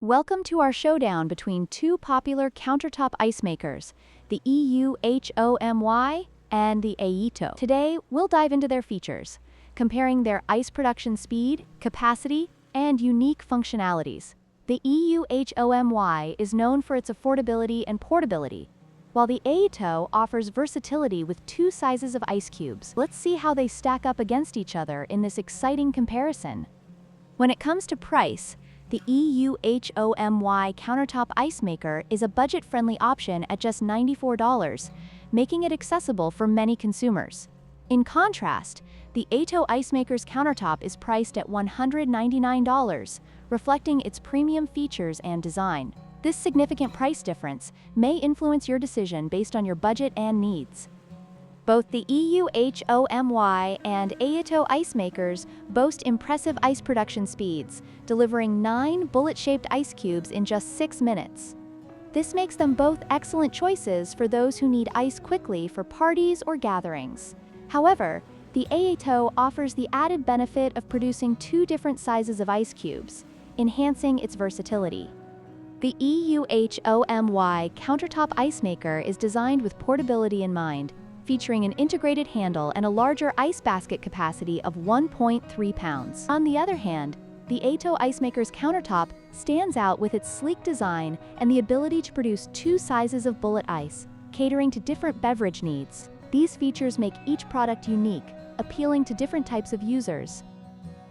Welcome to our showdown between two popular countertop ice makers, the EUHOMY and the Aeitto. Today, we'll dive into their features, comparing their ice production speed, capacity, and unique functionalities. The EUHOMY is known for its affordability and portability, while the Aeitto offers versatility with two sizes of ice cubes. Let's see how they stack up against each other in this exciting comparison. When it comes to price, the EUHOMY Countertop Ice Maker is a budget-friendly option at just $94, making it accessible for many consumers. In contrast, the Aeitto Ice Maker's countertop is priced at $199, reflecting its premium features and design. This significant price difference may influence your decision based on your budget and needs. Both the EUHOMY and Aeitto Ice Makers boast impressive ice production speeds, delivering 9 bullet-shaped ice cubes in just 6 minutes. This makes them both excellent choices for those who need ice quickly for parties or gatherings. However, the Aeitto offers the added benefit of producing 2 different sizes of ice cubes, enhancing its versatility. The EUHOMY Countertop Ice Maker is designed with portability in mind, featuring an integrated handle and a larger ice basket capacity of 1.3 pounds. On the other hand, the Aeitto Ice Maker's countertop stands out with its sleek design and the ability to produce 2 sizes of bullet ice, catering to different beverage needs. These features make each product unique, appealing to different types of users.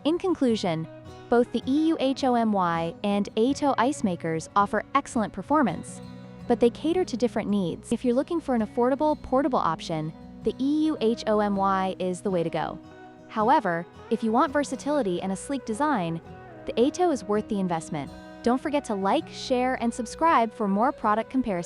In conclusion, both the EUHOMY and Aeitto Ice Makers offer excellent performance, but they cater to different needs. If you're looking for an affordable, portable option, the EUHOMY is the way to go. However, if you want versatility and a sleek design, the Aeitto is worth the investment. Don't forget to like, share, and subscribe for more product comparisons.